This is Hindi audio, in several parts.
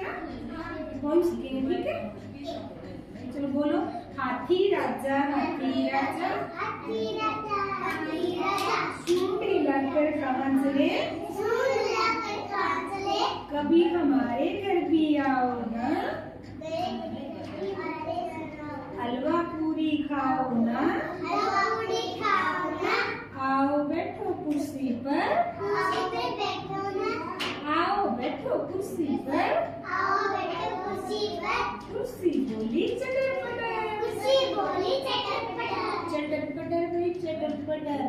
सीखेगा, पोएम सीखेंगे, ठीक है। चलो बोलो, हाथी राजा हाथी राजा, हाथी राजा हाथी राजा, सूंड हिलाकर कहाँ चले, सूंड हिलाकर कहाँ चले, कभी हमारे घर भी आओ ना, हलवा पूरी खाओ ना, हलवा पूरी खाओ ना, आओ बैठो कुर्सी पर, कुर्सी पे बैठो ना, आओ बैठो कुर्सी पर, आओ बैठो कुर्सी पर, कुर्सी बोली चटर पटर, कुर्सी बोली चटर पटर, चटर पटर भाई चटर पटर,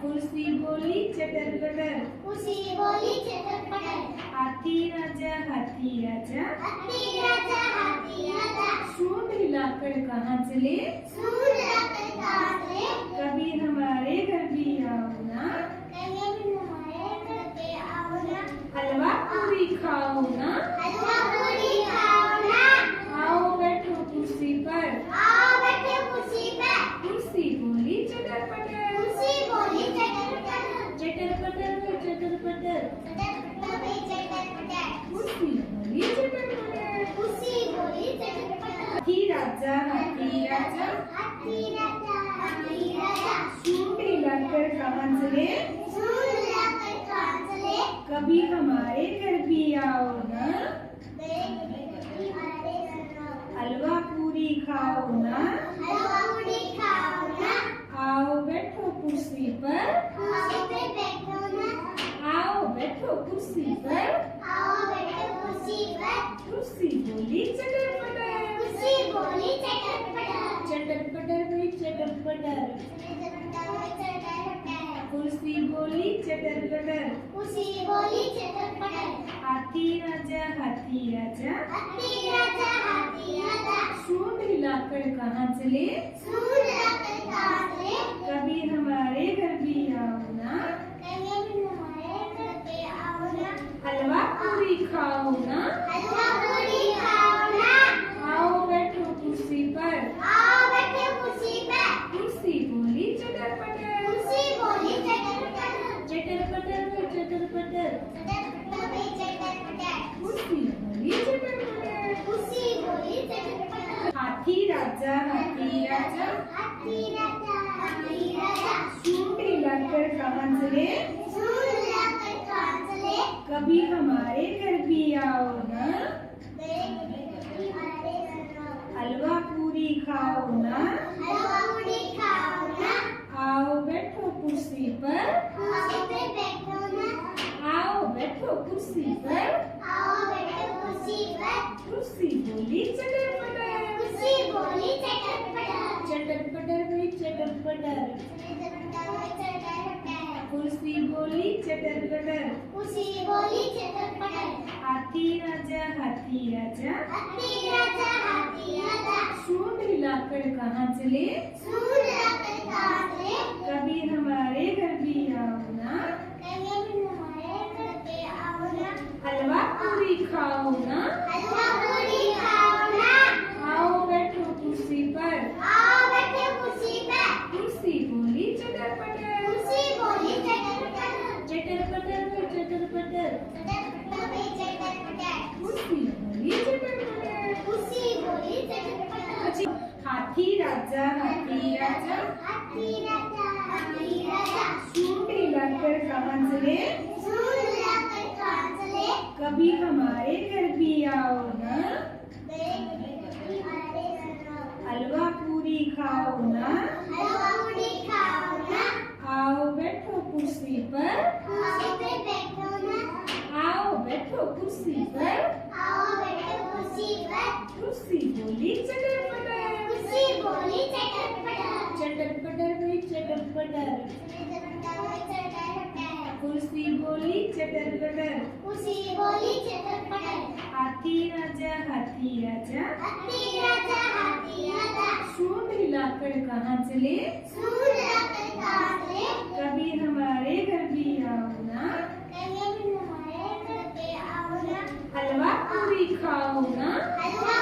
कुर्सी बोली चटर पटर, कुर्सी बोली चटर पटर, हाथी राजा हाथी राजा, हाथी राजा हाथी राजा, सूंड हिलाकर कहाँ चले, सूंड हिलाकर कहाँ चले, कभी हमारे घर भी आओ ना, कभी हमारे घर पे आओ ना, हलवा पूरी खाओ ना, हलवा पूरी खाओ ना, आओ बैठो कुर्सी पर, आओ बैठो कुर्सी पे, कुर्सी बोली चटर पटर, कुर्सी बोली चटर पटर, चटर पटर में चटर पटर, कुर्सी बोली चटर पटर, कुर्सी बोली चटर पटर, हाथी राजा हाथी राजा, हाथी राजा हाथी राजा, सूंड हिलाकर कहाँ चले, सूंड हिलाकर कहाँ चले, कभी हमारे घर भी आओ ना, हलवा पूरी खाओ ना, हलवा पूरी खाओ ना, आओ बैठो कुर्सी पर, कुर्सी पे बैठो ना, आओ बैठो कुर्सी पर, आओ बैठो कुर्सी पर, कुर्सी बोली चटर पटर, कुर्सी बोली चटर पटर, चटर पटर भाई चटर पटर, कुर्सी बोली चटर पटर, कुर्सी बोली चटर पटर, हाथी राजा हाथी राजा, हाथी राजा हाथी राजा, सूंड हिलाकर कहाँ चले, सूंड हिलाकर कहाँ चले, कभी हमारे घर भी आओ ना, कभी हमारे घर पे आओ ना, हलवा पूरी खाओ ना, हलवा पूरी खाओ ना, आओ बैठो कुर्सी पर, आओ बैठो कुर्सी पे, कुर्सी बोली चटर पटर, कुर्सी बोली चटर पटर, चटर पटर में चटर पटर, कुर्सी बोली चटर पटर, कुर्सी बोली चटर पटर, हाथी राजा हाथी राजा, हाथी राजा हाथी राजा, सूंड हिलाकर कहाँ चले, सूंड हिलाकर कहाँ चले, कभी हमारे घर भी आओ ना, हलवा पूरी खाओ ना, हलवा पूरी खाओ ना, आओ बैठो कुर्सी पर, कुर्सी पे बैठो ना, आओ बैठो कुर्सी पर, आओ बैठो कुर्सी पर, कुर्सी बोली चटर पटर, कुर्सी बोली चटर पटर, चटर पटर भाई चटर पटर, कुर्सी बोली चटर पटर, कुर्सी बोली चटर पटर, हाथी राजा हाथी राजा, हाथी राजा हाथी राजा, सूंड हिलाकर कहाँ चले, सूंड हिलाकर कहाँ चले, कभी हमारे घर भी आओ ना, कभी हमारे घर पे आओ ना, हलवा पूरी खाओ ना, हलवा पूरी खाओ ना, आओ बैठो कुर्सी पर, आओ बैठो कुर्सी पे, कुर्सी बोली चटर पटर, कुर्सी बोली चटर पटर, चटर पटर में चटर पटर, कुर्सी बोली चटर पटर, कुर्सी बोली चटर पटर, हाथी राजा हाथी राजा, हाथी राजा हाथी राजा, सूंड हिलाकर कहाँ चले, सूंड हिलाकर कहाँ चले, कभी हमारे घर भी आओ ना, हलवा पूरी खाओ ना, हलवा पूरी खाओ ना, आओ बैठो कुर्सी पर, कुर्सी पे बैठो ना, आओ बैठो कुर्सी पर, आओ बैठो कुर्सी पर, कुर्सी बोली चटर पटर, कुर्सी बोली चटर पटर, चटर पटर भाई चटर पटर, कुर्सी बोली चटर पटर, कुर्सी बोली चटर पटर, हाथी राजा हाथी राजा, हाथी राजा हाथी राजा, सूंड हिलाकर कहाँ चले, सूंड हिलाकर कहाँ चले, कभी हमारे घर भी आओ ना, कभी हमारे घर पे आओ ना, हलवा पूरी खाओ ना, हलवा